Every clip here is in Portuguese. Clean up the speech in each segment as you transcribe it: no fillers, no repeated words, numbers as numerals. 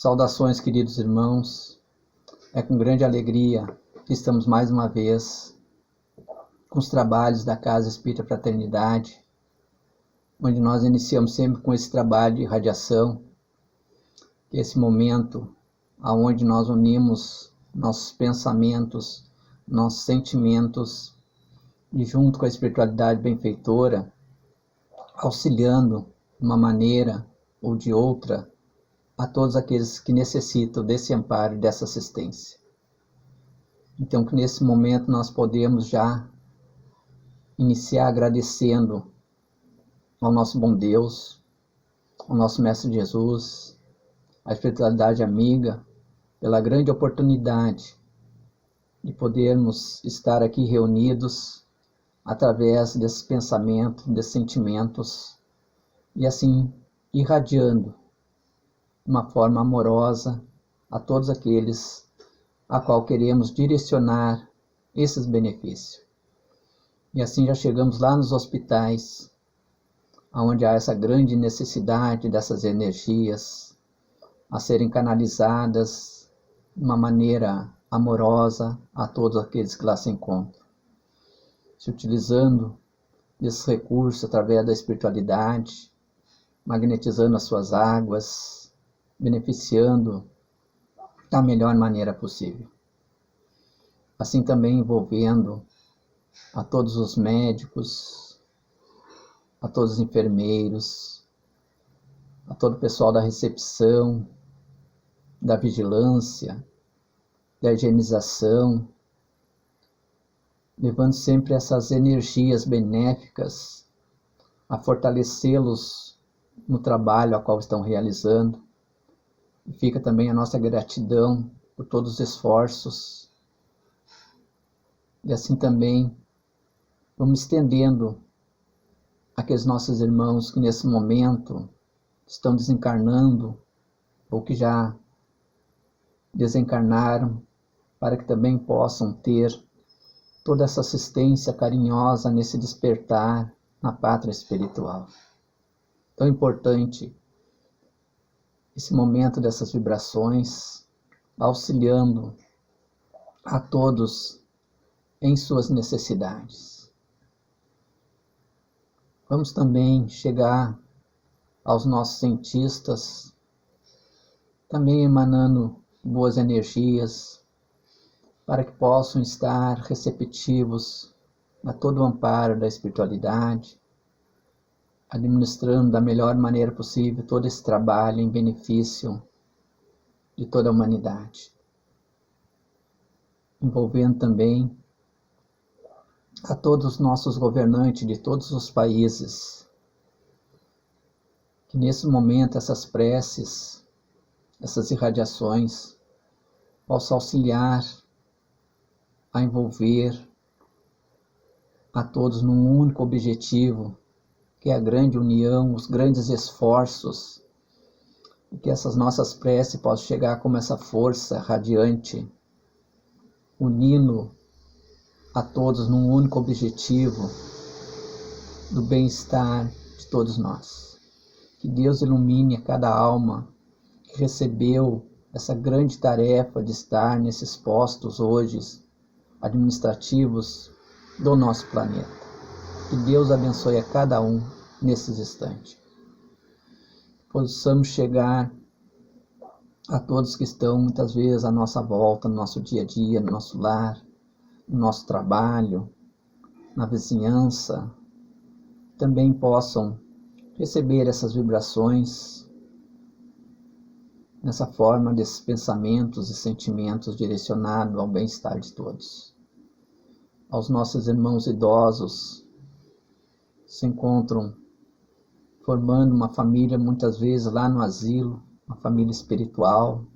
Saudações, queridos irmãos. É com grande alegria que estamos mais uma vez com os trabalhos da Casa Espírita Fraternidade, onde nós iniciamos sempre com esse trabalho de radiação, esse momento onde nós unimos nossos pensamentos, nossos sentimentos e junto com a espiritualidade benfeitora, auxiliando de uma maneira ou de outra a todos aqueles que necessitam desse amparo e dessa assistência. Então, que nesse momento nós podemos já iniciar agradecendo ao nosso bom Deus, ao nosso Mestre Jesus, à espiritualidade amiga, pela grande oportunidade de podermos estar aqui reunidos através desses pensamentos, desses sentimentos, e assim irradiando de uma forma amorosa a todos aqueles a qual queremos direcionar esses benefícios. E assim já chegamos lá nos hospitais, onde há essa grande necessidade dessas energias a serem canalizadas de uma maneira amorosa a todos aqueles que lá se encontram. Se utilizando desses recursos através da espiritualidade, magnetizando as suas águas, beneficiando da melhor maneira possível. Assim também envolvendo a todos os médicos, a todos os enfermeiros, a todo o pessoal da recepção, da vigilância, da higienização, levando sempre essas energias benéficas a fortalecê-los no trabalho a qual estão realizando. E fica também a nossa gratidão por todos os esforços. E assim também vamos estendendo aqueles nossos irmãos que nesse momento estão desencarnando ou que já desencarnaram, para que também possam ter toda essa assistência carinhosa nesse despertar na pátria espiritual. Tão importante esse momento dessas vibrações, auxiliando a todos em suas necessidades. Vamos também chegar aos nossos cientistas, também emanando boas energias, para que possam estar receptivos a todo o amparo da espiritualidade, administrando da melhor maneira possível todo esse trabalho em benefício de toda a humanidade. Envolvendo também a todos os nossos governantes de todos os países, que nesse momento essas preces, essas irradiações, possam auxiliar a envolver a todos num único objetivo, que é a grande união, os grandes esforços, e que essas nossas preces possam chegar como essa força radiante, unindo a todos num único objetivo do bem-estar de todos nós. Que Deus ilumine a cada alma que recebeu essa grande tarefa de estar nesses postos hoje administrativos do nosso planeta. Que Deus abençoe a cada um nesses instantes. Possamos chegar a todos que estão muitas vezes à nossa volta, no nosso dia a dia, no nosso lar, no nosso trabalho, na vizinhança, também possam receber essas vibrações nessa forma desses pensamentos e sentimentos direcionados ao bem-estar de todos. Aos nossos irmãos idosos, se encontram formando uma família, muitas vezes lá no asilo, uma família espiritual,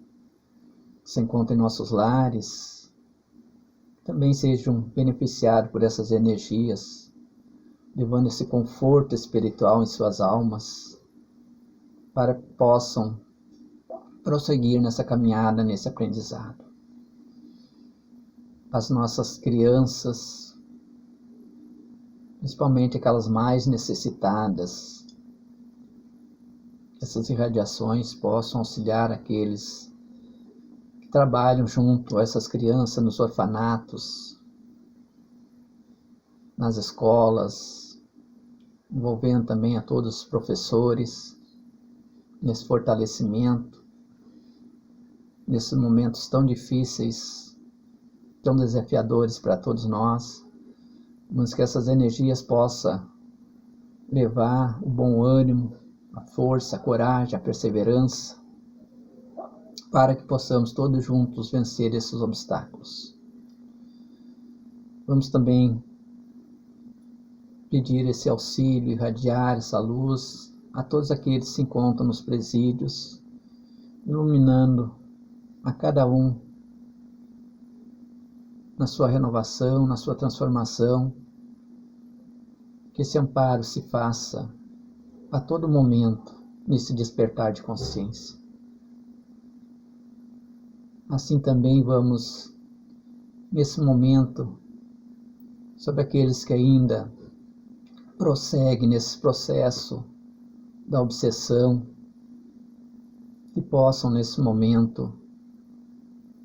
se encontram em nossos lares, também sejam beneficiados por essas energias, levando esse conforto espiritual em suas almas, para que possam prosseguir nessa caminhada, nesse aprendizado. As nossas crianças, principalmente aquelas mais necessitadas, essas irradiações possam auxiliar aqueles que trabalham junto a essas crianças nos orfanatos, nas escolas, envolvendo também a todos os professores nesse fortalecimento, nesses momentos tão difíceis, tão desafiadores para todos nós, mas que essas energias possam levar o bom ânimo, a força, a coragem, a perseverança, para que possamos todos juntos vencer esses obstáculos. Vamos também pedir esse auxílio, irradiar essa luz a todos aqueles que se encontram nos presídios, iluminando a cada um na sua renovação, na sua transformação, que esse amparo se faça a todo momento nesse despertar de consciência. Assim também vamos, nesse momento, sobre aqueles que ainda prosseguem nesse processo da obsessão, que possam nesse momento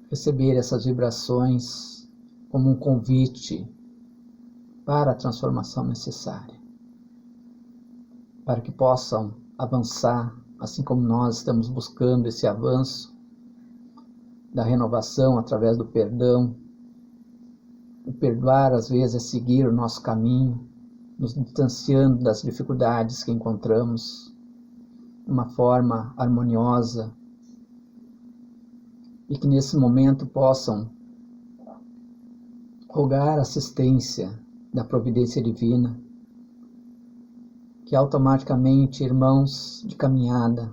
receber essas vibrações como um convite para a transformação necessária, para que possam avançar, assim como nós estamos buscando esse avanço da renovação através do perdão. O perdoar às vezes é seguir o nosso caminho, nos distanciando das dificuldades que encontramos, de uma forma harmoniosa, e que nesse momento possam rogar a assistência da providência divina, que automaticamente irmãos de caminhada,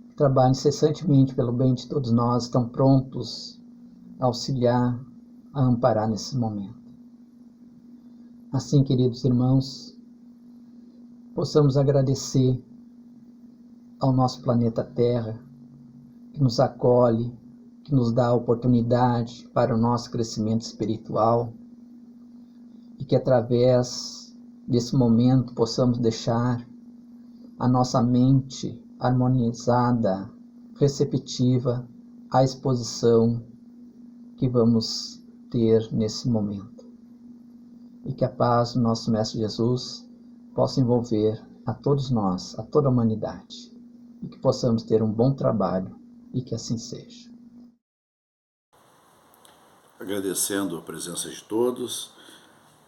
que trabalham incessantemente pelo bem de todos nós, estão prontos a auxiliar, a amparar nesse momento. Assim, queridos irmãos, possamos agradecer ao nosso planeta Terra, que nos acolhe, que nos dá a oportunidade para o nosso crescimento espiritual, e que através desse momento possamos deixar a nossa mente harmonizada, receptiva à exposição que vamos ter nesse momento. E que a paz do nosso Mestre Jesus possa envolver a todos nós, a toda a humanidade, e que possamos ter um bom trabalho, e que assim seja. Agradecendo a presença de todos.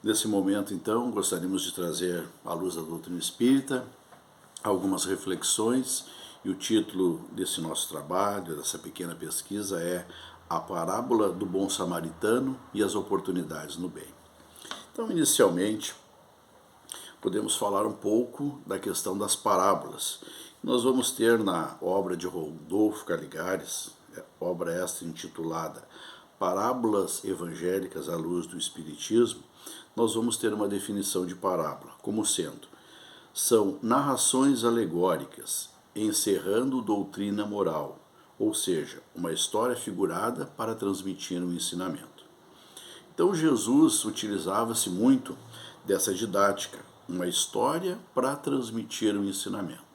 Nesse momento, então, gostaríamos de trazer à luz da doutrina espírita algumas reflexões, e o título desse nosso trabalho, dessa pequena pesquisa, é A Parábola do Bom Samaritano e as Oportunidades no Bem. Então, inicialmente, podemos falar um pouco da questão das parábolas. Nós vamos ter na obra de Rodolfo Caligares, obra esta intitulada Parábolas Evangélicas à Luz do Espiritismo, nós vamos ter uma definição de parábola, como sendo: são narrações alegóricas, encerrando doutrina moral, ou seja, uma história figurada para transmitir um ensinamento. Então Jesus utilizava-se muito dessa didática, uma história para transmitir um ensinamento.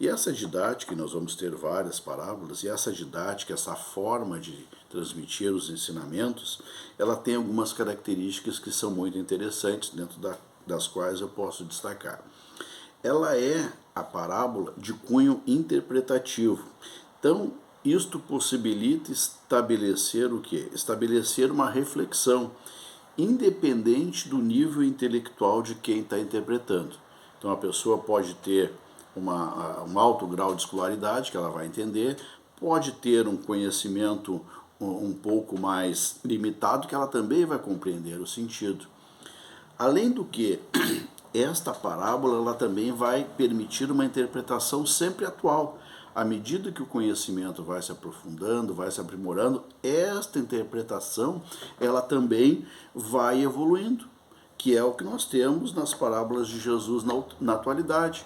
E essa didática, e nós vamos ter várias parábolas, e essa didática, essa forma de transmitir os ensinamentos, ela tem algumas características que são muito interessantes, dentro das quais eu posso destacar. Ela é a parábola de cunho interpretativo. Então, isto possibilita estabelecer o quê? Estabelecer uma reflexão, independente do nível intelectual de quem está interpretando. Então, a pessoa pode ter um alto grau de escolaridade, que ela vai entender, pode ter um conhecimento um pouco mais limitado, que ela também vai compreender o sentido. Além do que, esta parábola ela também vai permitir uma interpretação sempre atual. À medida que o conhecimento vai se aprofundando, vai se aprimorando, esta interpretação ela também vai evoluindo, que é o que nós temos nas parábolas de Jesus na atualidade.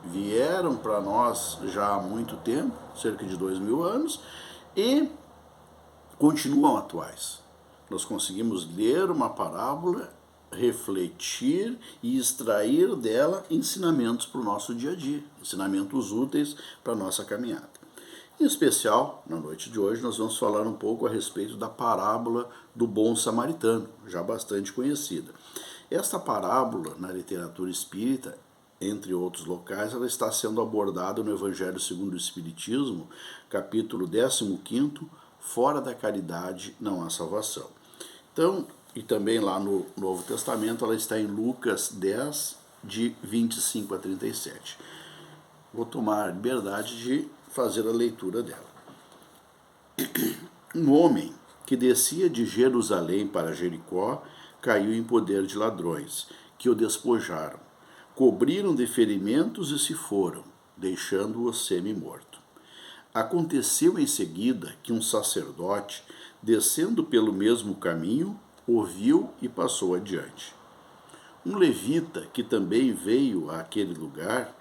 Vieram para nós já há muito tempo, cerca de 2000 anos, e continuam atuais. Nós conseguimos ler uma parábola refletir e extrair dela ensinamentos para o nosso dia a dia, ensinamentos úteis para a nossa caminhada. Em especial, na noite de hoje, nós vamos falar um pouco a respeito da parábola do bom samaritano, já bastante conhecida. Esta parábola, na literatura espírita, entre outros locais, ela está sendo abordada no Evangelho segundo o Espiritismo, capítulo 15, Fora da caridade não há salvação. Então, e também lá no Novo Testamento, ela está em Lucas 10, de 25 a 37. Vou tomar a liberdade de fazer a leitura dela. Um homem que descia de Jerusalém para Jericó caiu em poder de ladrões, que o despojaram, cobriram de ferimentos e se foram, deixando-o semi-morto. Aconteceu em seguida que um sacerdote, descendo pelo mesmo caminho, o viu e passou adiante. Um levita, que também veio àquele lugar,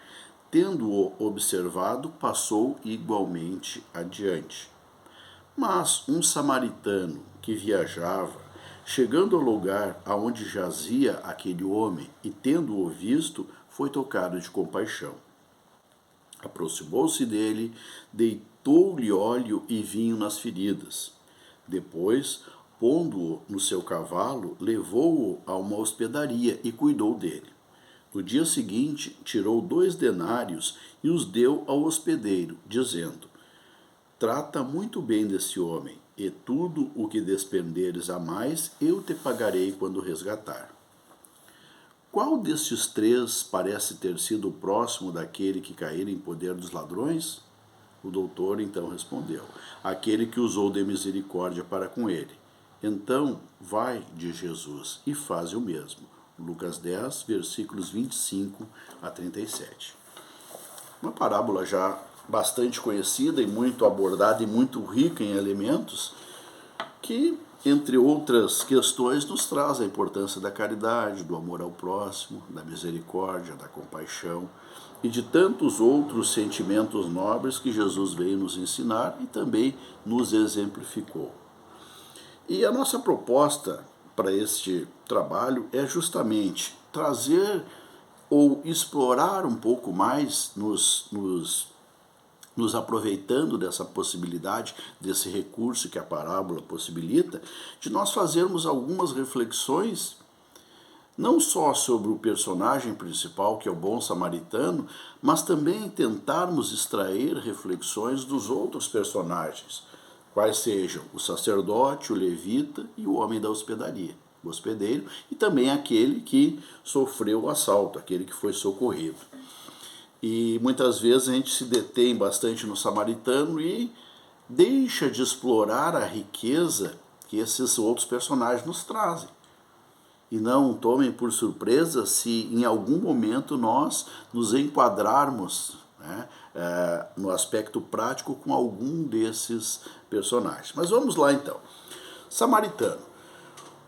tendo-o observado, passou igualmente adiante. Mas um samaritano que viajava, chegando ao lugar aonde jazia aquele homem e tendo-o visto, foi tocado de compaixão. Aproximou-se dele, deitou-lhe óleo e vinho nas feridas. Depois, pondo-o no seu cavalo, levou-o a uma hospedaria e cuidou dele. No dia seguinte, tirou 2 denários e os deu ao hospedeiro, dizendo: trata muito bem desse homem, e tudo o que despenderes a mais eu te pagarei quando resgatar. Qual destes 3 parece ter sido o próximo daquele que caíra em poder dos ladrões? O doutor então respondeu: aquele que usou de misericórdia para com ele. Então vai, diz Jesus, e faz o mesmo. Lucas 10, versículos 25 a 37. Uma parábola já bastante conhecida e muito abordada e muito rica em elementos, que, entre outras questões, nos traz a importância da caridade, do amor ao próximo, da misericórdia, da compaixão e de tantos outros sentimentos nobres que Jesus veio nos ensinar e também nos exemplificou. E a nossa proposta para este trabalho é justamente trazer ou explorar um pouco mais, nos aproveitando dessa possibilidade, desse recurso que a parábola possibilita, de nós fazermos algumas reflexões, não só sobre o personagem principal, que é o bom samaritano, mas também tentarmos extrair reflexões dos outros personagens, quais sejam o sacerdote, o levita e o homem da hospedaria, o hospedeiro, e também aquele que sofreu o assalto, aquele que foi socorrido. E muitas vezes a gente se detém bastante no samaritano e deixa de explorar a riqueza que esses outros personagens nos trazem. E não tomem por surpresa se em algum momento nós nos enquadrarmos, né, no aspecto prático com algum desses personagens. Mas vamos lá então. Samaritano.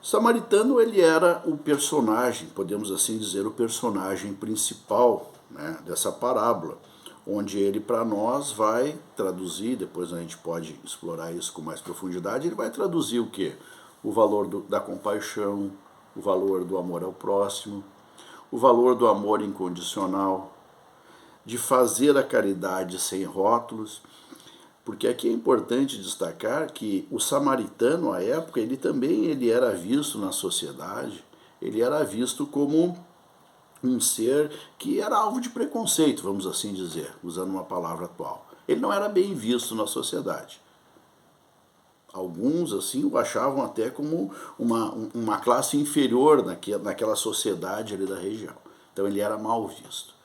Samaritano, ele era o personagem, podemos assim dizer, o personagem principal, né, dessa parábola, onde ele para nós vai traduzir, depois a gente pode explorar isso com mais profundidade, ele vai traduzir o quê? O valor da compaixão, o valor do amor ao próximo, o valor do amor incondicional, de fazer a caridade sem rótulos, porque aqui é importante destacar que o samaritano, à época, ele era visto na sociedade, ele era visto como um ser que era alvo de preconceito, vamos assim dizer, usando uma palavra atual. Ele não era bem visto na sociedade. Alguns assim o achavam até como uma classe inferior naquela sociedade ali da região. Então ele era mal visto.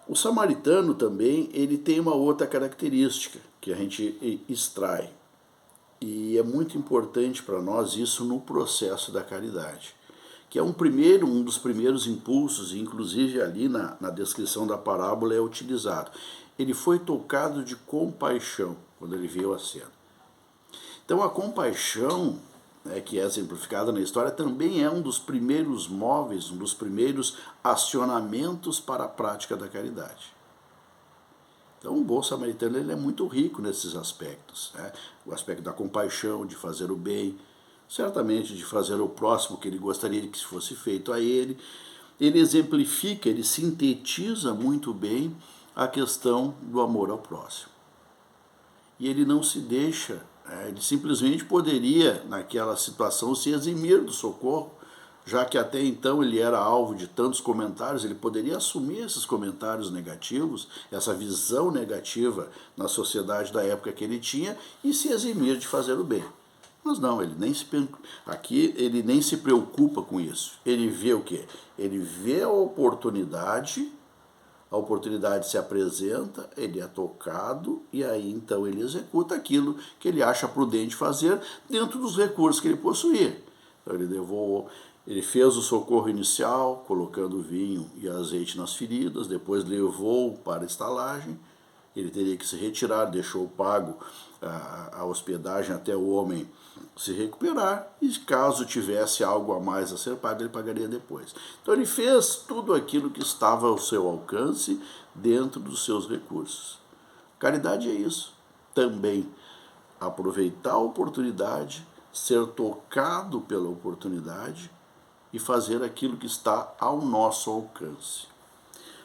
O samaritano também ele tem uma outra característica que a gente extrai. E é muito importante para nós isso no processo da caridade, que é um dos primeiros impulsos, e inclusive ali na descrição da parábola é utilizado. Ele foi tocado de compaixão quando ele viu a cena. Então a compaixão, né, que é exemplificada na história, também é um dos primeiros móveis, um dos primeiros acionamentos para a prática da caridade. Então o bom samaritano ele é muito rico nesses aspectos, né? O aspecto da compaixão, de fazer o bem, certamente de fazer ao próximo o que ele gostaria que fosse feito a ele. Ele exemplifica, ele sintetiza muito bem a questão do amor ao próximo. E ele não se deixa, ele simplesmente poderia, naquela situação, se eximir do socorro, já que até então ele era alvo de tantos comentários, ele poderia assumir esses comentários negativos, essa visão negativa na sociedade da época que ele tinha, e se eximir de fazer o bem. Mas não, aqui ele nem se preocupa com isso. Ele vê o quê? Ele vê a oportunidade se apresenta, ele é tocado e aí então ele executa aquilo que ele acha prudente fazer dentro dos recursos que ele possuía. Então ele fez o socorro inicial, colocando vinho e azeite nas feridas, depois levou para a estalagem. Ele teria que se retirar, deixou pago a hospedagem até o homem se recuperar, e caso tivesse algo a mais a ser pago, ele pagaria depois. Então ele fez tudo aquilo que estava ao seu alcance dentro dos seus recursos. Caridade é isso. Também aproveitar a oportunidade, ser tocado pela oportunidade e fazer aquilo que está ao nosso alcance.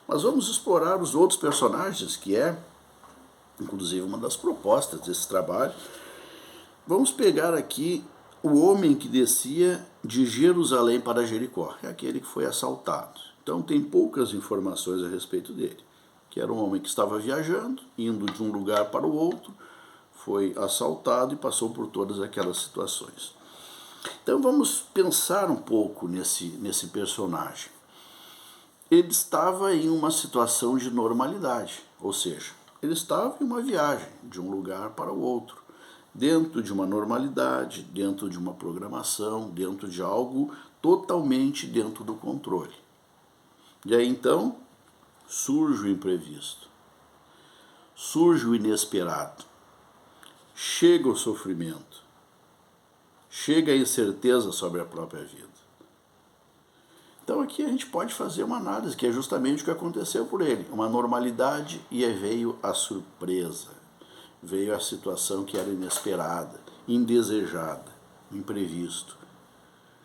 Mas vamos explorar os outros personagens, que é inclusive uma das propostas desse trabalho. Vamos pegar aqui o homem que descia de Jerusalém para Jericó, é aquele que foi assaltado. Então tem poucas informações a respeito dele, que era um homem que estava viajando, indo de um lugar para o outro, foi assaltado e passou por todas aquelas situações. Então vamos pensar um pouco nesse personagem. Ele estava em uma situação de normalidade, ou seja, ele estava em uma viagem de um lugar para o outro, dentro de uma normalidade, dentro de uma programação, dentro de algo totalmente dentro do controle. E aí então surge o imprevisto, surge o inesperado, chega o sofrimento, chega a incerteza sobre a própria vida. Então aqui a gente pode fazer uma análise, que é justamente o que aconteceu por ele. Uma normalidade e aí veio a surpresa, veio a situação que era inesperada, indesejada, imprevisto.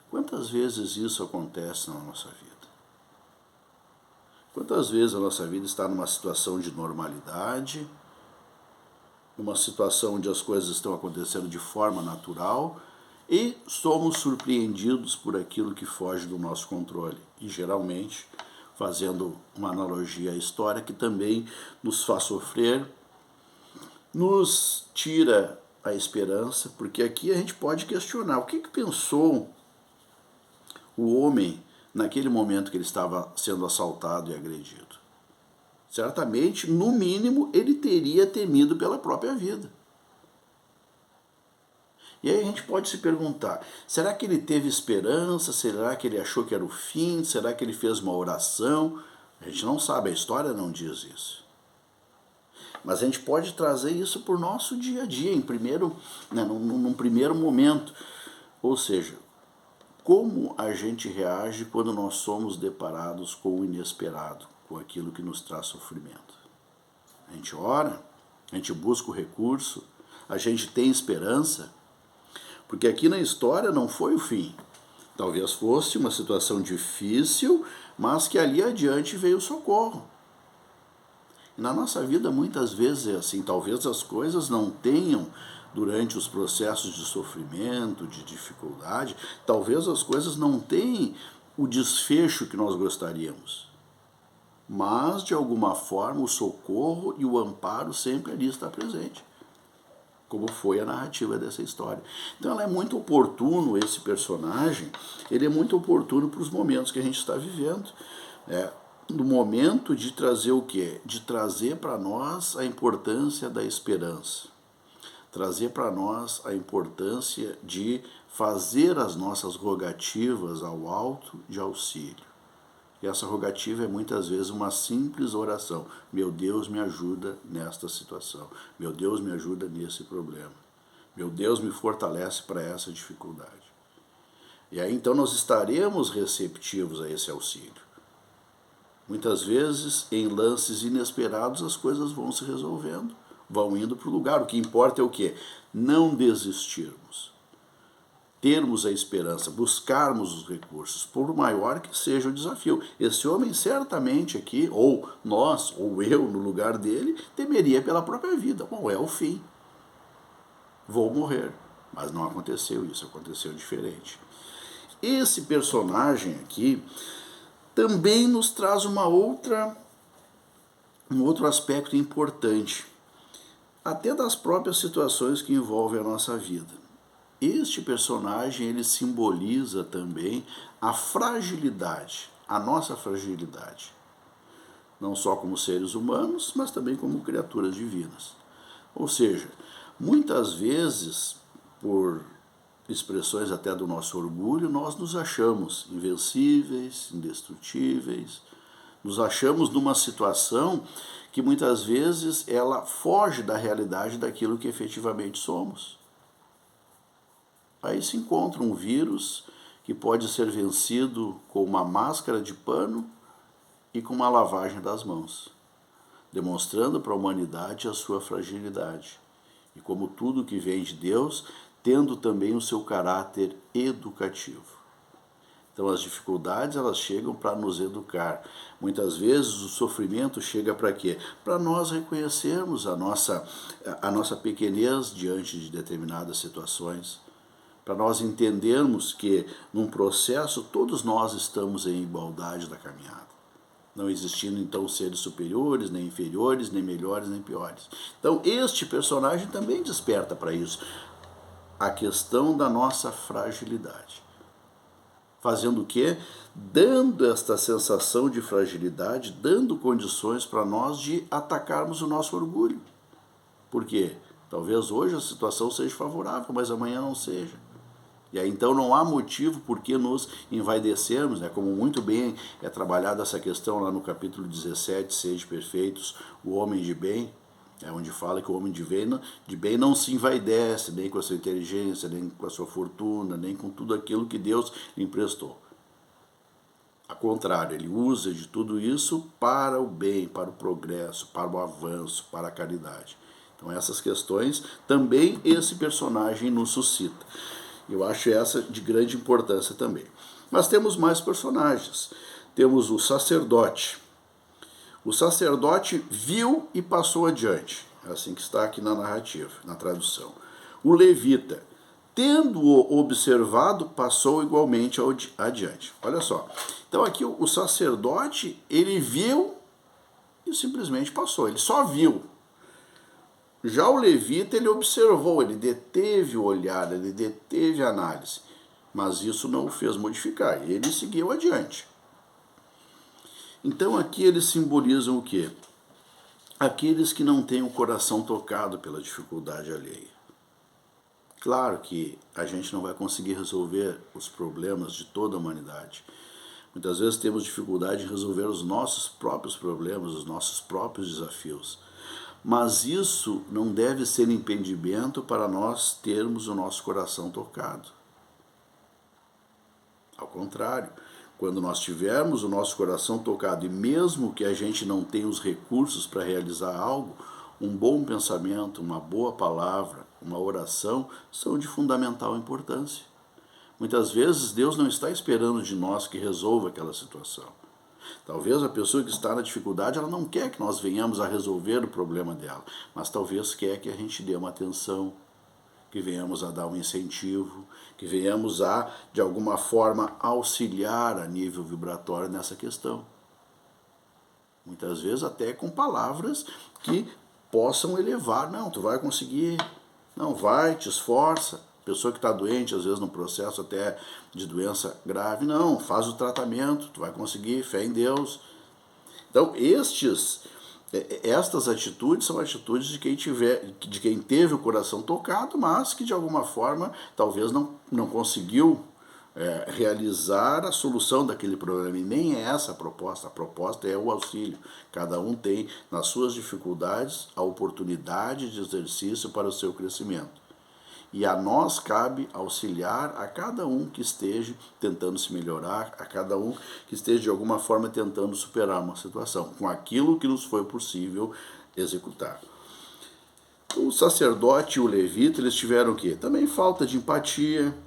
Quantas vezes isso acontece na nossa vida? Quantas vezes a nossa vida está numa situação de normalidade, numa situação onde as coisas estão acontecendo de forma natural, e somos surpreendidos por aquilo que foge do nosso controle. E geralmente, fazendo uma analogia à história, que também nos faz sofrer, nos tira a esperança, porque aqui a gente pode questionar o que pensou o homem naquele momento que ele estava sendo assaltado e agredido. Certamente, no mínimo, ele teria temido pela própria vida. E aí a gente pode se perguntar, será que ele teve esperança? Será que ele achou que era o fim? Será que ele fez uma oração? A gente não sabe, a história não diz isso. Mas a gente pode trazer isso para o nosso dia a dia, num primeiro momento. Ou seja, como a gente reage quando nós somos deparados com o inesperado, com aquilo que nos traz sofrimento? A gente ora, a gente busca o recurso, a gente tem esperança. Porque aqui na história não foi o fim. Talvez fosse uma situação difícil, mas que ali adiante veio o socorro. E na nossa vida muitas vezes é assim, talvez as coisas não tenham, durante os processos de sofrimento, de dificuldade, talvez as coisas não tenham o desfecho que nós gostaríamos. Mas, de alguma forma, o socorro e o amparo sempre ali está presente, como foi a narrativa dessa história. Então ela é muito oportuno, esse personagem, ele é muito oportuno para os momentos que a gente está vivendo. No momento de trazer o quê? De trazer para nós a importância da esperança. Trazer para nós a importância de fazer as nossas rogativas ao alto de auxílio. E essa rogativa é muitas vezes uma simples oração. Meu Deus, me ajuda nesta situação. Meu Deus, me ajuda nesse problema. Meu Deus, me fortalece para essa dificuldade. E aí então nós estaremos receptivos a esse auxílio. Muitas vezes, em lances inesperados, as coisas vão se resolvendo, vão indo para o lugar. O que importa é o quê? Não desistirmos. termos a esperança, buscarmos os recursos, por maior que seja o desafio. Esse homem certamente aqui, ou nós, ou eu no lugar dele, temeria pela própria vida. Bom, é o fim. Vou morrer. Mas não aconteceu isso, aconteceu diferente. Esse personagem aqui também nos traz um outro aspecto importante, até das próprias situações que envolvem a nossa vida. Este personagem, ele simboliza também a fragilidade, a nossa fragilidade. Não só como seres humanos, mas também como criaturas divinas. Ou seja, muitas vezes, por expressões até do nosso orgulho, nós nos achamos invencíveis, indestrutíveis, nos achamos numa situação que muitas vezes ela foge da realidade daquilo que efetivamente somos. Aí se encontra um vírus que pode ser vencido com uma máscara de pano e com uma lavagem das mãos, demonstrando para a humanidade a sua fragilidade. E como tudo que vem de Deus, tendo também o seu caráter educativo. Então as dificuldades, elas chegam para nos educar. Muitas vezes o sofrimento chega para quê? Para nós reconhecermos a nossa pequenez diante de determinadas situações, para nós entendermos que num processo todos nós estamos em igualdade da caminhada, não existindo então seres superiores, nem inferiores, nem melhores, nem piores. Então este personagem também desperta para isso, a questão da nossa fragilidade. Fazendo o quê? Dando esta sensação de fragilidade, dando condições para nós de atacarmos o nosso orgulho. Por quê? Talvez hoje a situação seja favorável, mas amanhã não seja. E aí então não há motivo por que nos envaidecermos, né? Como muito bem é trabalhada essa questão lá no capítulo 17, Sede Perfeitos, o homem de bem, onde fala que o homem de bem não se envaidece, nem com a sua inteligência, nem com a sua fortuna, nem com tudo aquilo que Deus lhe emprestou. Ao contrário, ele usa de tudo isso para o bem, para o progresso, para o avanço, para a caridade. Então essas questões também esse personagem nos suscita. Eu acho essa de grande importância também. Mas temos mais personagens. Temos o sacerdote. O sacerdote viu e passou adiante. É assim que está aqui na narrativa, na tradução. O levita, tendo-o observado, passou igualmente adiante. Olha só. Então aqui o sacerdote, ele viu e simplesmente passou. Ele só viu. Já o levita, ele observou, ele deteve o olhar, ele deteve a análise. Mas isso não o fez modificar, ele seguiu adiante. Então aqui eles simbolizam o quê? Aqueles que não têm o coração tocado pela dificuldade alheia. Claro que a gente não vai conseguir resolver os problemas de toda a humanidade. Muitas vezes temos dificuldade em resolver os nossos próprios problemas, os nossos próprios desafios. Mas isso não deve ser impedimento para nós termos o nosso coração tocado. Ao contrário, quando nós tivermos o nosso coração tocado, e mesmo que a gente não tenha os recursos para realizar algo, um bom pensamento, uma boa palavra, uma oração, são de fundamental importância. Muitas vezes Deus não está esperando de nós que resolva aquela situação. Talvez a pessoa que está na dificuldade, ela não quer que nós venhamos a resolver o problema dela, mas talvez quer que a gente dê uma atenção, que venhamos a dar um incentivo, que venhamos a, de alguma forma, auxiliar a nível vibratório nessa questão. Muitas vezes até com palavras que possam elevar. Não, tu vai conseguir, não vai, te esforça. Pessoa que está doente, às vezes num processo até de doença grave, não, faz o tratamento, tu vai conseguir, fé em Deus. Então, estas atitudes são atitudes de quem teve o coração tocado, mas que de alguma forma talvez não conseguiu realizar a solução daquele problema. E nem é essa a proposta é o auxílio. Cada um tem, nas suas dificuldades, a oportunidade de exercício para o seu crescimento. E a nós cabe auxiliar a cada um que esteja tentando se melhorar, a cada um que esteja de alguma forma tentando superar uma situação, com aquilo que nos foi possível executar. O sacerdote e o levita, eles tiveram o quê? Também falta de empatia,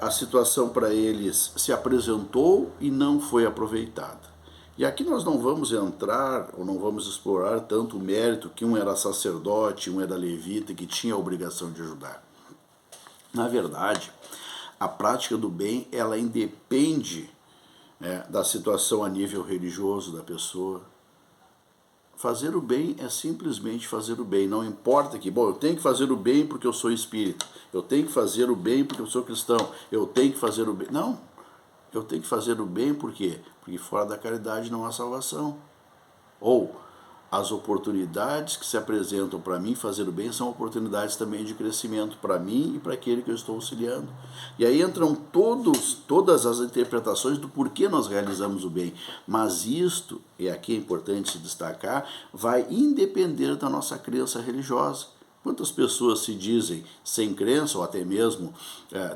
a situação para eles se apresentou e não foi aproveitada. E aqui nós não vamos entrar, ou não vamos explorar tanto o mérito que um era sacerdote, um era levita, que tinha a obrigação de ajudar. Na verdade, a prática do bem, ela independe da situação a nível religioso da pessoa. Fazer o bem é simplesmente fazer o bem. Não importa que, eu tenho que fazer o bem porque eu sou espírita, eu tenho que fazer o bem porque eu sou cristão, eu tenho que fazer o bem. Não, eu tenho que fazer o bem por quê? Porque fora da caridade não há salvação. Ou as oportunidades que se apresentam para mim fazer o bem são oportunidades também de crescimento para mim e para aquele que eu estou auxiliando. E aí entram todas as interpretações do porquê nós realizamos o bem. Mas isto, e aqui é importante se destacar, vai independer da nossa crença religiosa. Quantas pessoas se dizem sem crença ou até mesmo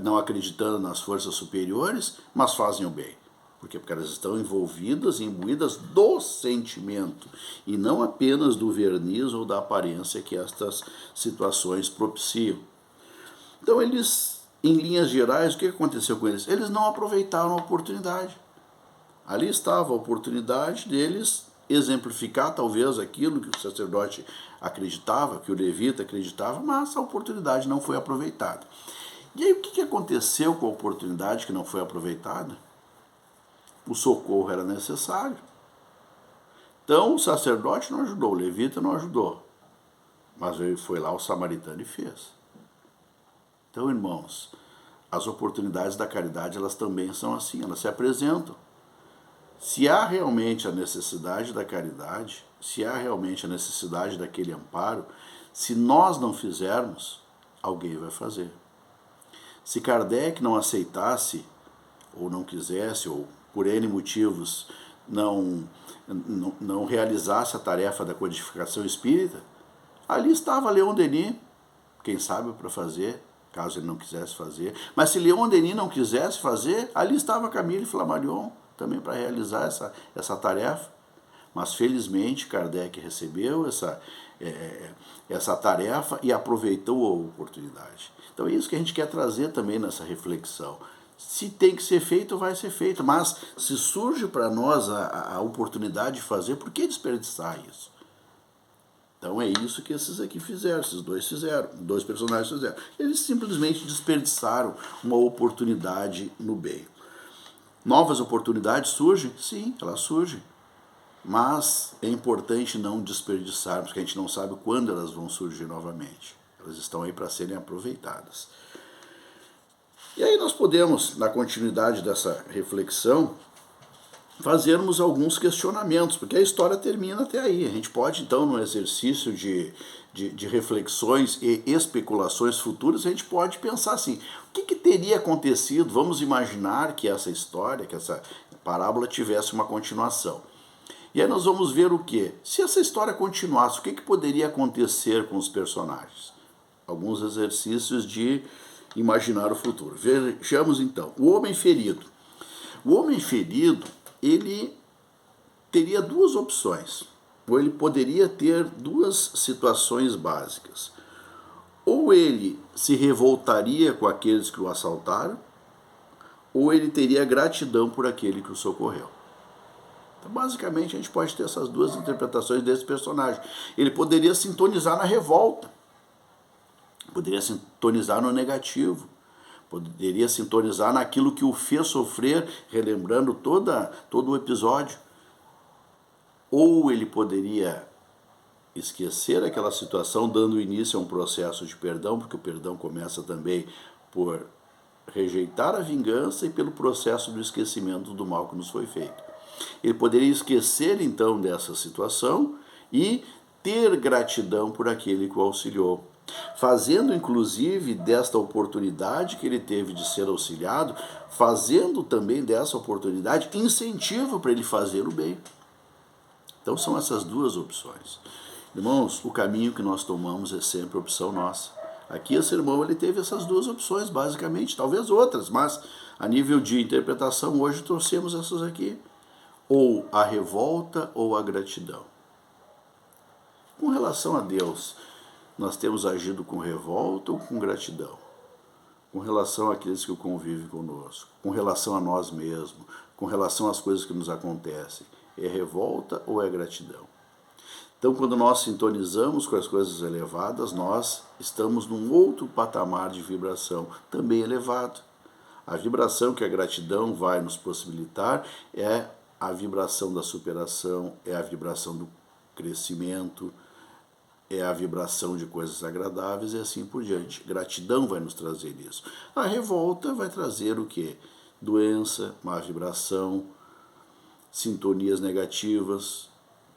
não acreditando nas forças superiores, mas fazem o bem? Porque elas estão envolvidas, imbuídas do sentimento e não apenas do verniz ou da aparência que estas situações propiciam. Então eles, em linhas gerais, o que aconteceu com eles? Eles não aproveitaram a oportunidade. Ali estava a oportunidade deles exemplificar talvez aquilo que o sacerdote acreditava, que o levita acreditava, mas a oportunidade não foi aproveitada. E aí o que aconteceu com a oportunidade que não foi aproveitada? O socorro era necessário. Então o sacerdote não ajudou, o levita não ajudou. Mas ele foi lá, o samaritano, e fez. Então, irmãos, as oportunidades da caridade, elas também são assim, elas se apresentam. Se há realmente a necessidade da caridade, se há realmente a necessidade daquele amparo, se nós não fizermos, alguém vai fazer. Se Kardec não aceitasse, ou não quisesse, ou por N motivos não realizasse a tarefa da codificação espírita, ali estava Leon Denis, quem sabe para fazer, caso ele não quisesse fazer. Mas se Leon Denis não quisesse fazer, ali estava Camille Flammarion, também para realizar essa tarefa. Mas felizmente Kardec recebeu essa tarefa e aproveitou a oportunidade. Então é isso que a gente quer trazer também nessa reflexão. Se tem que ser feito, vai ser feito. Mas se surge para nós a oportunidade de fazer, por que desperdiçar isso? Então é isso que esses aqui fizeram, esses dois personagens fizeram. Eles simplesmente desperdiçaram uma oportunidade no bem. Novas oportunidades surgem? Sim, elas surgem. Mas é importante não desperdiçarmos, porque a gente não sabe quando elas vão surgir novamente. Elas estão aí para serem aproveitadas. E aí nós podemos, na continuidade dessa reflexão, fazermos alguns questionamentos, porque a história termina até aí. A gente pode, então, no exercício de reflexões e especulações futuras, a gente pode pensar assim, o que teria acontecido? Vamos imaginar que essa história, que essa parábola tivesse uma continuação. E aí nós vamos ver o quê? Se essa história continuasse, o que poderia acontecer com os personagens? Alguns exercícios de imaginar o futuro. Vejamos então, o homem ferido. O homem ferido, ele teria duas opções, ou ele poderia ter duas situações básicas. Ou ele se revoltaria com aqueles que o assaltaram, ou ele teria gratidão por aquele que o socorreu. Então, basicamente, a gente pode ter essas duas interpretações desse personagem. Ele poderia sintonizar na revolta, poderia sintonizar no negativo, poderia sintonizar naquilo que o fez sofrer, relembrando todo o episódio. Ou ele poderia esquecer aquela situação, dando início a um processo de perdão, porque o perdão começa também por rejeitar a vingança e pelo processo do esquecimento do mal que nos foi feito. Ele poderia esquecer então dessa situação e ter gratidão por aquele que o auxiliou, fazendo inclusive desta oportunidade que ele teve de ser auxiliado, fazendo também dessa oportunidade incentivo para ele fazer o bem. Então são essas duas opções. Irmãos, o caminho que nós tomamos é sempre opção nossa. Aqui esse irmão ele teve essas duas opções, basicamente, talvez outras, mas a nível de interpretação hoje trouxemos essas aqui. Ou a revolta ou a gratidão. Com relação a Deus, nós temos agido com revolta ou com gratidão? com relação àqueles que convivem conosco, com relação a nós mesmos, com relação às coisas que nos acontecem? É revolta ou é gratidão? Então, quando nós sintonizamos com as coisas elevadas, nós estamos num outro patamar de vibração, também elevado. A vibração que a gratidão vai nos possibilitar é a vibração da superação, é a vibração do crescimento, é a vibração de coisas agradáveis e assim por diante. Gratidão vai nos trazer isso. A revolta vai trazer o quê? Doença, má vibração, sintonias negativas,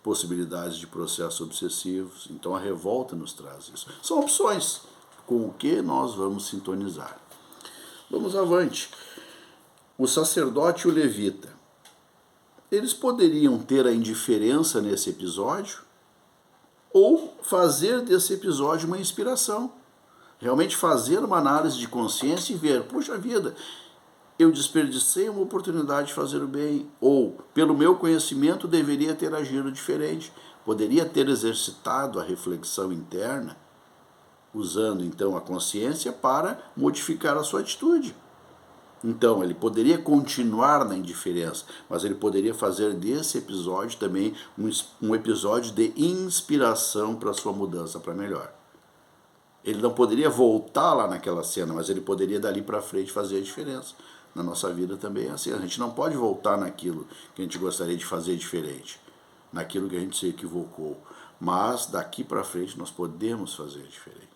possibilidades de processos obsessivos. Então a revolta nos traz isso. São opções com o que nós vamos sintonizar. Vamos avante. O sacerdote e o levita, eles poderiam ter a indiferença nesse episódio ou fazer desse episódio uma inspiração. Realmente fazer uma análise de consciência e ver, puxa vida, eu desperdicei uma oportunidade de fazer o bem, ou pelo meu conhecimento deveria ter agido diferente. Poderia ter exercitado a reflexão interna, usando então a consciência para modificar a sua atitude. Então, ele poderia continuar na indiferença, mas ele poderia fazer desse episódio também um episódio de inspiração para a sua mudança para melhor. Ele não poderia voltar lá naquela cena, mas ele poderia dali para frente fazer a diferença. Na nossa vida também é assim, a gente não pode voltar naquilo que a gente gostaria de fazer diferente, naquilo que a gente se equivocou, mas daqui para frente nós podemos fazer diferente.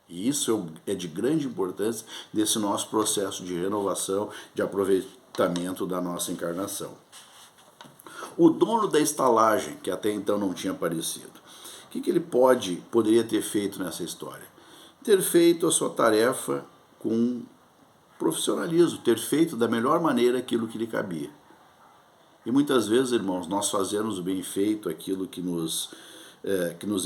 E isso é de grande importância desse nosso processo de renovação, de aproveitamento da nossa encarnação. O dono da estalagem, que até então não tinha aparecido, o que ele poderia ter feito nessa história? Ter feito a sua tarefa com profissionalismo, ter feito da melhor maneira aquilo que lhe cabia. E muitas vezes, irmãos, nós fazemos o bem feito, aquilo que nos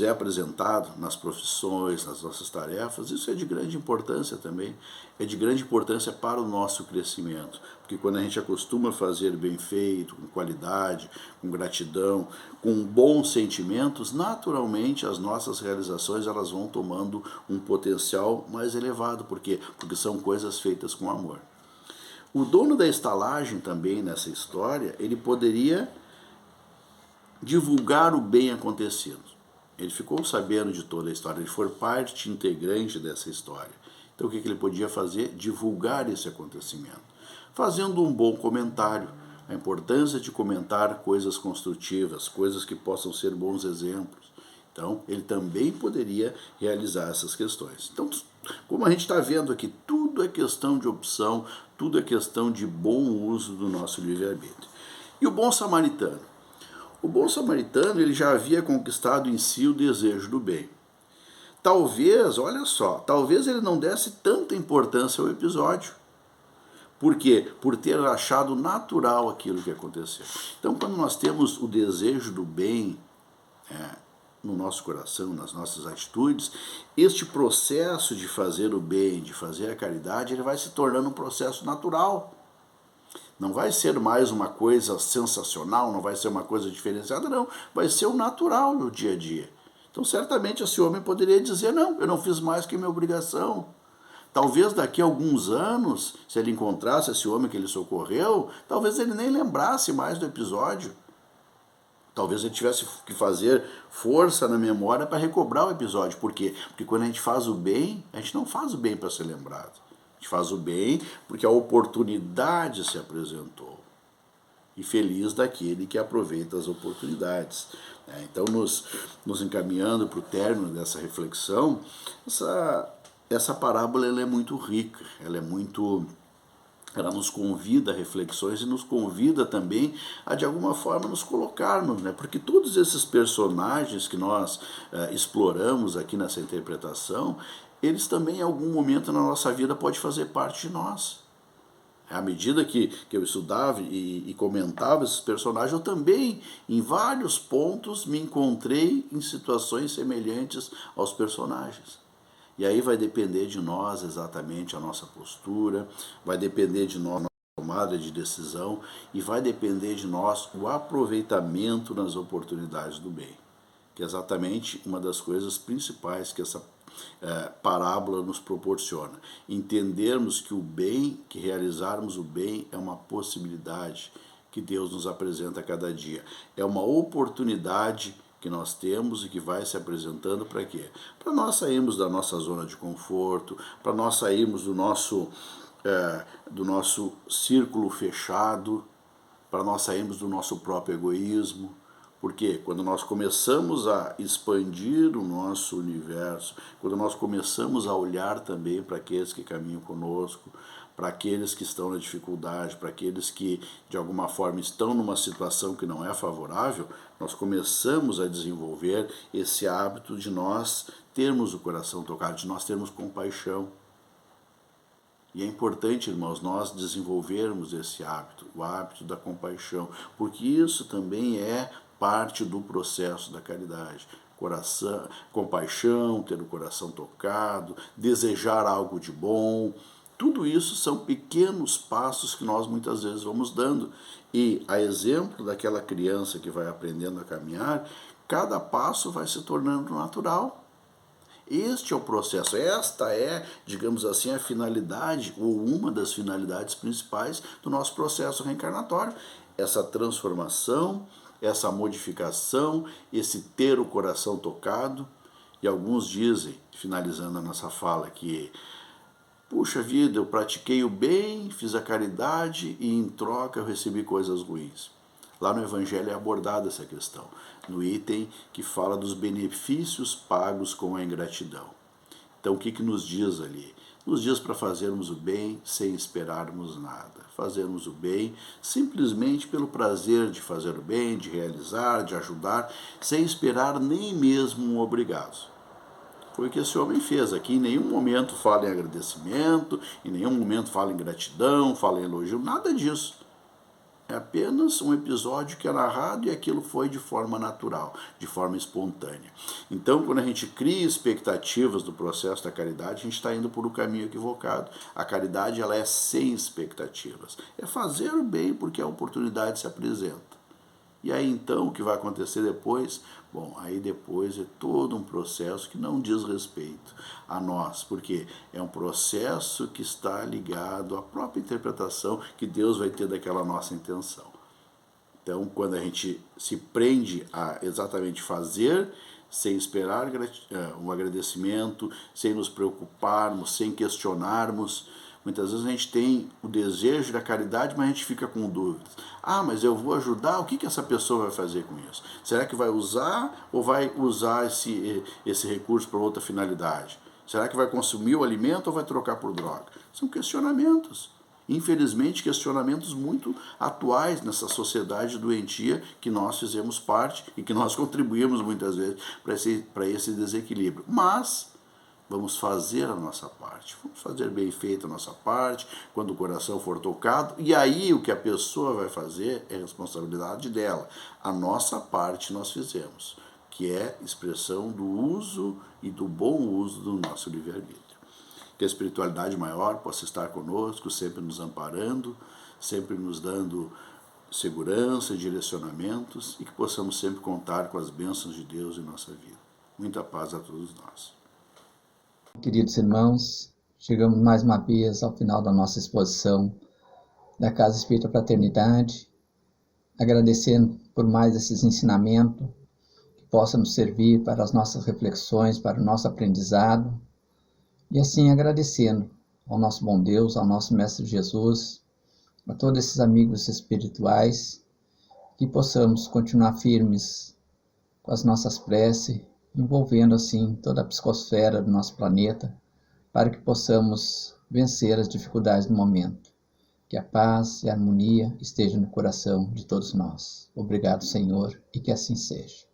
é apresentado nas profissões, nas nossas tarefas, isso é de grande importância também, é de grande importância para o nosso crescimento, porque quando a gente acostuma a fazer bem feito, com qualidade, com gratidão, com bons sentimentos, naturalmente as nossas realizações elas vão tomando um potencial mais elevado, por quê? Porque são coisas feitas com amor. O dono da estalagem também nessa história, ele poderia divulgar o bem acontecido. Ele ficou sabendo de toda a história, ele foi parte integrante dessa história. Então o que ele podia fazer? Divulgar esse acontecimento, fazendo um bom comentário. A importância de comentar coisas construtivas, coisas que possam ser bons exemplos. Então ele também poderia realizar essas questões. Então, como a gente está vendo aqui, tudo é questão de opção, tudo é questão de bom uso do nosso livre-arbítrio. E o bom samaritano? O bom samaritano ele já havia conquistado em si o desejo do bem. Talvez, olha só, talvez ele não desse tanta importância ao episódio. Por quê? Por ter achado natural aquilo que aconteceu. Então, quando nós temos o desejo do bem no nosso coração, nas nossas atitudes, este processo de fazer o bem, de fazer a caridade, ele vai se tornando um processo natural. Não vai ser mais uma coisa sensacional, não vai ser uma coisa diferenciada, não. Vai ser o natural no dia a dia. Então, certamente, esse homem poderia dizer, não, eu não fiz mais que minha obrigação. Talvez daqui a alguns anos, se ele encontrasse esse homem que ele socorreu, talvez ele nem lembrasse mais do episódio. Talvez ele tivesse que fazer força na memória para recobrar o episódio. Por quê? Porque quando a gente faz o bem, a gente não faz o bem para ser lembrado. A gente faz o bem porque a oportunidade se apresentou. E feliz daquele que aproveita as oportunidades. Então, nos encaminhando para o término dessa reflexão, essa parábola ela é muito rica, ela nos convida a reflexões e nos convida também a, de alguma forma, nos colocarmos, porque todos esses personagens que nós exploramos aqui nessa interpretação, eles também, em algum momento na nossa vida, podem fazer parte de nós. À medida que eu estudava e comentava esses personagens, eu também, em vários pontos, me encontrei em situações semelhantes aos personagens. E aí vai depender de nós exatamente a nossa postura, vai depender de nós a nossa tomada de decisão e vai depender de nós o aproveitamento nas oportunidades do bem, que é exatamente uma das coisas principais que essa parábola nos proporciona. Entendermos que o bem, que realizarmos o bem é uma possibilidade que Deus nos apresenta a cada dia. É uma oportunidade que nós temos e que vai se apresentando para quê? Para nós sairmos da nossa zona de conforto, para nós sairmos do nosso círculo fechado, para nós sairmos do nosso próprio egoísmo. Porque quando nós começamos a expandir o nosso universo, quando nós começamos a olhar também para aqueles que caminham conosco, para aqueles que estão na dificuldade, para aqueles que de alguma forma estão numa situação que não é favorável, nós começamos a desenvolver esse hábito de nós termos o coração tocado, de nós termos compaixão. E é importante, irmãos, nós desenvolvermos esse hábito, o hábito da compaixão, porque isso também é parte do processo da caridade. Coração, compaixão, ter o coração tocado, desejar algo de bom, tudo isso são pequenos passos que nós muitas vezes vamos dando. E, a exemplo daquela criança que vai aprendendo a caminhar, cada passo vai se tornando natural. Este é o processo, esta é, digamos assim, a finalidade, ou uma das finalidades principais do nosso processo reencarnatório. Essa transformação, essa modificação, esse ter o coração tocado. E alguns dizem, finalizando a nossa fala, que puxa vida, eu pratiquei o bem, fiz a caridade e em troca eu recebi coisas ruins. Lá no Evangelho é abordada essa questão, no item que fala dos benefícios pagos com a ingratidão. Então o que nos diz ali? Nos diz para fazermos o bem sem esperarmos nada. Fazermos o bem simplesmente pelo prazer de fazer o bem, de realizar, de ajudar, sem esperar nem mesmo um obrigado. Foi o que esse homem fez aqui. Em nenhum momento fala em agradecimento, em nenhum momento fala em gratidão, fala em elogio, nada disso. É apenas um episódio que é narrado e aquilo foi de forma natural, de forma espontânea. Então, quando a gente cria expectativas do processo da caridade, a gente está indo por um caminho equivocado. A caridade ela é sem expectativas. É fazer o bem porque a oportunidade se apresenta. E aí então o que vai acontecer depois? Bom, aí depois é todo um processo que não diz respeito a nós, porque é um processo que está ligado à própria interpretação que Deus vai ter daquela nossa intenção. Então, quando a gente se prende a exatamente fazer, sem esperar um agradecimento, sem nos preocuparmos, sem questionarmos, muitas vezes a gente tem o desejo da caridade, mas a gente fica com dúvidas. Ah, mas eu vou ajudar, o que essa pessoa vai fazer com isso? Será que vai usar ou vai usar esse recurso para outra finalidade? Será que vai consumir o alimento ou vai trocar por droga? São questionamentos. Infelizmente, questionamentos muito atuais nessa sociedade doentia que nós fizemos parte e que nós contribuímos muitas vezes para esse desequilíbrio. Mas vamos fazer a nossa parte, vamos fazer bem feita a nossa parte, quando o coração for tocado, e aí o que a pessoa vai fazer é responsabilidade dela. A nossa parte nós fizemos, que é expressão do uso e do bom uso do nosso livre-arbítrio. Que a espiritualidade maior possa estar conosco, sempre nos amparando, sempre nos dando segurança, direcionamentos, e que possamos sempre contar com as bênçãos de Deus em nossa vida. Muita paz a todos nós. Queridos irmãos, chegamos mais uma vez ao final da nossa exposição da Casa Espírita Fraternidade, agradecendo por mais esses ensinamentos que possam nos servir para as nossas reflexões, para o nosso aprendizado, e assim agradecendo ao nosso bom Deus, ao nosso Mestre Jesus, a todos esses amigos espirituais, que possamos continuar firmes com as nossas preces, envolvendo assim toda a psicosfera do nosso planeta, para que possamos vencer as dificuldades do momento. Que a paz e a harmonia estejam no coração de todos nós. Obrigado, Senhor, e que assim seja.